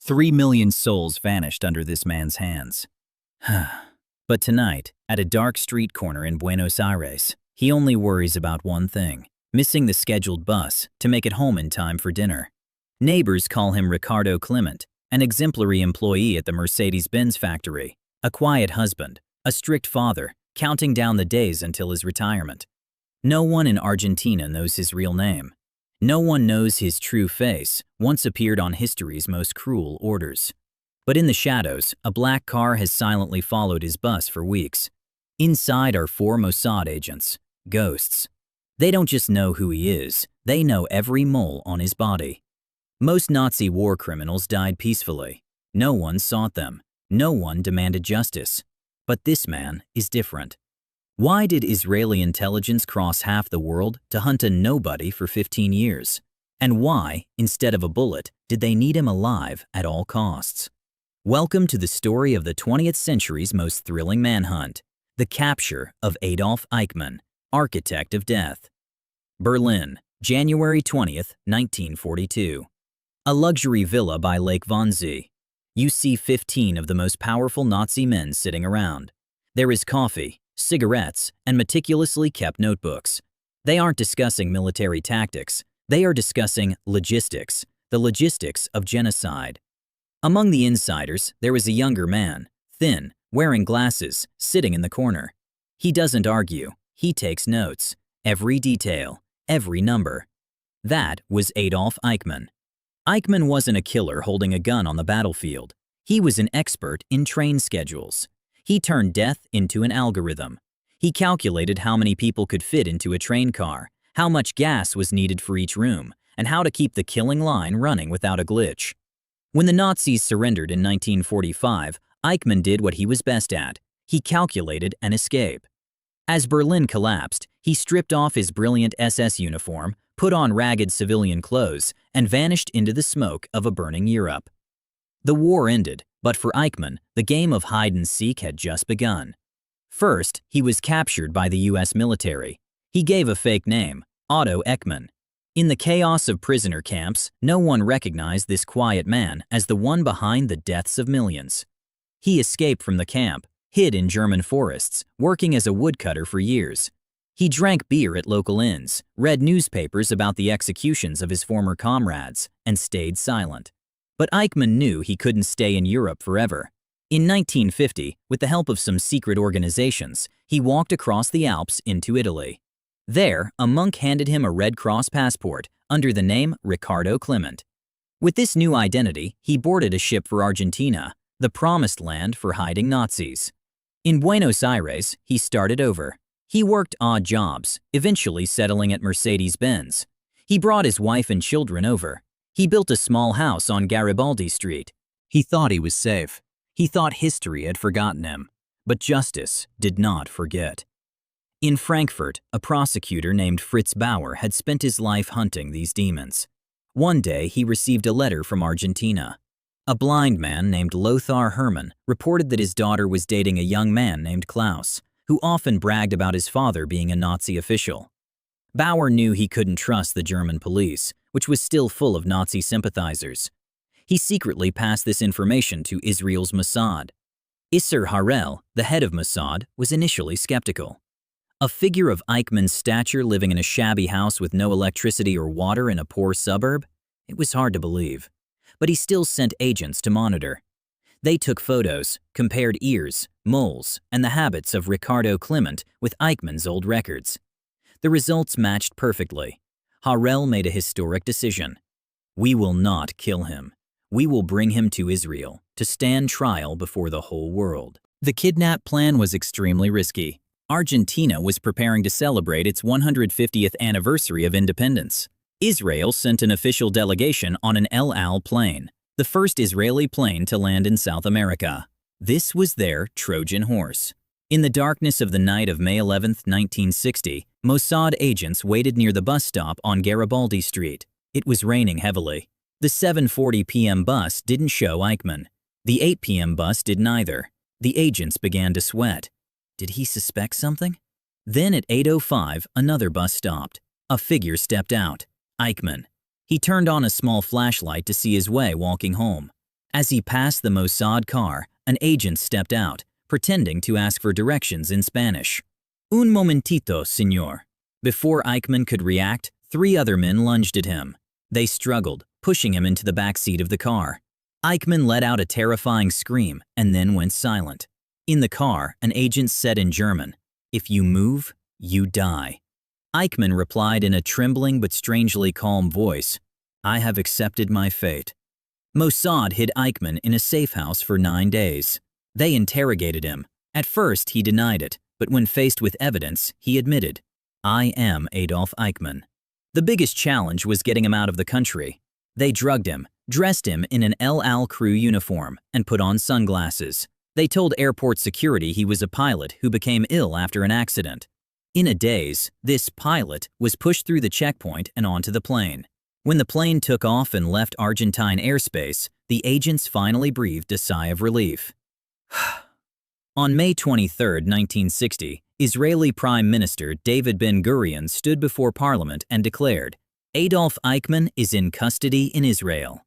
3 million souls vanished under this man's hands. But tonight, at a dark street corner in Buenos Aires, he only worries about one thing: missing the scheduled bus to make it home in time for dinner. Neighbors call him Ricardo Clement, an exemplary employee at the Mercedes-Benz factory, a quiet husband, a strict father, counting down the days until his retirement. No one in Argentina knows his real name. No one knows his true face, once appeared on history's most cruel orders. But in the shadows, a black car has silently followed his bus for weeks. Inside are 4 Mossad agents, ghosts. They don't just know who he is, they know every mole on his body. Most Nazi war criminals died peacefully. No one sought them. No one demanded justice. But this man is different. Why did Israeli intelligence cross half the world to hunt a nobody for 15 years? And why, instead of a bullet, did they need him alive at all costs? Welcome to the story of the 20th century's most thrilling manhunt, the capture of Adolf Eichmann, architect of death. Berlin, January 20th, 1942. A luxury villa by Lake Wannsee. You see 15 of the most powerful Nazi men sitting around. There is coffee, cigarettes, and meticulously kept notebooks. They aren't discussing military tactics. They are discussing logistics, the logistics of genocide. Among the insiders, there is a younger man, thin, wearing glasses, sitting in the corner. He doesn't argue. He takes notes. Every detail, every number. That was Adolf Eichmann. Eichmann wasn't a killer holding a gun on the battlefield. He was an expert in train schedules. He turned death into an algorithm. He calculated how many people could fit into a train car, how much gas was needed for each room, and how to keep the killing line running without a glitch. When the Nazis surrendered in 1945, Eichmann did what he was best at. He calculated an escape. As Berlin collapsed, he stripped off his brilliant SS uniform, put on ragged civilian clothes, and vanished into the smoke of a burning Europe. The war ended, but for Eichmann, the game of hide-and-seek had just begun. First, he was captured by the U.S. military. He gave a fake name, Otto Eichmann. In the chaos of prisoner camps, no one recognized this quiet man as the one behind the deaths of millions. He escaped from the camp, hid in German forests, working as a woodcutter for years. He drank beer at local inns, read newspapers about the executions of his former comrades, and stayed silent. But Eichmann knew he couldn't stay in Europe forever. In 1950, with the help of some secret organizations, he walked across the Alps into Italy. There, a monk handed him a Red Cross passport under the name Ricardo Clement. With this new identity, he boarded a ship for Argentina, the promised land for hiding Nazis. In Buenos Aires, he started over. He worked odd jobs, eventually settling at Mercedes-Benz. He brought his wife and children over. He built a small house on Garibaldi Street. He thought he was safe. He thought history had forgotten him. But justice did not forget. In Frankfurt, a prosecutor named Fritz Bauer had spent his life hunting these demons. One day, he received a letter from Argentina. A blind man named Lothar Hermann reported that his daughter was dating a young man named Klaus, who often bragged about his father being a Nazi official. Bauer knew he couldn't trust the German police, which was still full of Nazi sympathizers. He secretly passed this information to Israel's Mossad. Isser Harel, the head of Mossad, was initially skeptical. A figure of Eichmann's stature living in a shabby house with no electricity or water in a poor suburb? It was hard to believe. But he still sent agents to monitor. They took photos, compared ears, moles, and the habits of Ricardo Clement with Eichmann's old records. The results matched perfectly. Harel made a historic decision. We will not kill him. We will bring him to Israel to stand trial before the whole world. The kidnap plan was extremely risky. Argentina was preparing to celebrate its 150th anniversary of independence. Israel sent an official delegation on an El Al plane, the first Israeli plane to land in South America. This was their Trojan horse. In the darkness of the night of May 11, 1960, Mossad agents waited near the bus stop on Garibaldi Street. It was raining heavily. The 7:40 p.m. bus didn't show Eichmann. The 8 p.m. bus didn't either. The agents began to sweat. Did he suspect something? Then at 8:05, another bus stopped. A figure stepped out. Eichmann. He turned on a small flashlight to see his way walking home. As he passed the Mossad car, an agent stepped out, pretending to ask for directions in Spanish. Un momentito, señor. Before Eichmann could react, 3 other men lunged at him. They struggled, pushing him into the back seat of the car. Eichmann let out a terrifying scream and then went silent. In the car, an agent said in German, "If you move, you die." Eichmann replied in a trembling but strangely calm voice, "I have accepted my fate." Mossad hid Eichmann in a safe house for 9 days. They interrogated him. At first, he denied it, but when faced with evidence, he admitted, "I am Adolf Eichmann." The biggest challenge was getting him out of the country. They drugged him, dressed him in an El Al crew uniform, and put on sunglasses. They told airport security he was a pilot who became ill after an accident. In a daze, this pilot was pushed through the checkpoint and onto the plane. When the plane took off and left Argentine airspace, the agents finally breathed a sigh of relief. On May 23, 1960, Israeli Prime Minister David Ben-Gurion stood before Parliament and declared, "Adolf Eichmann is in custody in Israel."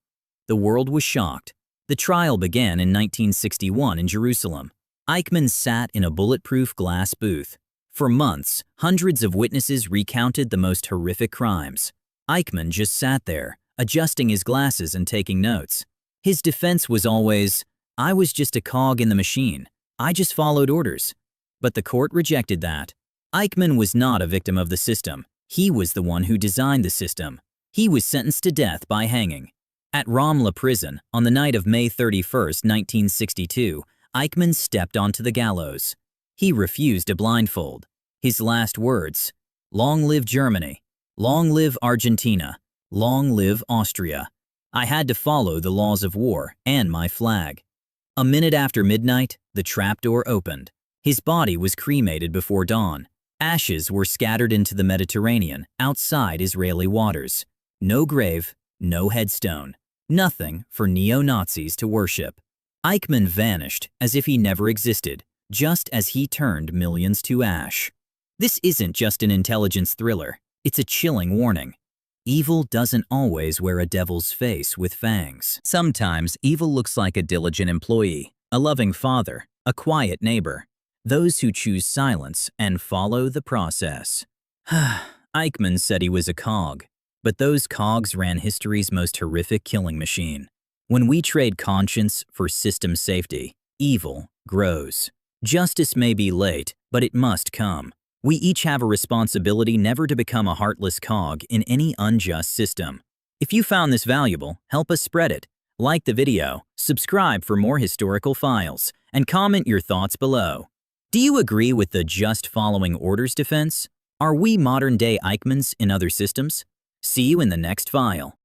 The world was shocked. The trial began in 1961 in Jerusalem. Eichmann sat in a bulletproof glass booth. For months, hundreds of witnesses recounted the most horrific crimes. Eichmann just sat there, adjusting his glasses and taking notes. His defense was always, "I was just a cog in the machine. I just followed orders." But the court rejected that. Eichmann was not a victim of the system. He was the one who designed the system. He was sentenced to death by hanging. At Ramla prison, on the night of May 31, 1962, Eichmann stepped onto the gallows. He refused a blindfold. His last words, "Long live Germany. Long live Argentina. Long live Austria. I had to follow the laws of war and my flag." A minute after midnight, the trapdoor opened. His body was cremated before dawn. Ashes were scattered into the Mediterranean, outside Israeli waters. No grave, no headstone. Nothing for neo-Nazis to worship. Eichmann vanished as if he never existed, just as he turned millions to ash. This isn't just an intelligence thriller, it's a chilling warning. Evil doesn't always wear a devil's face with fangs. Sometimes evil looks like a diligent employee, a loving father, a quiet neighbor. Those who choose silence and follow the process. Eichmann said he was a cog, but those cogs ran history's most horrific killing machine. When we trade conscience for system safety, evil grows. Justice may be late, but it must come. We each have a responsibility never to become a heartless cog in any unjust system. If you found this valuable, help us spread it. Like the video, subscribe for more historical files, and comment your thoughts below. Do you agree with the just following orders defense? Are we modern-day Eichmanns in other systems? See you in the next file.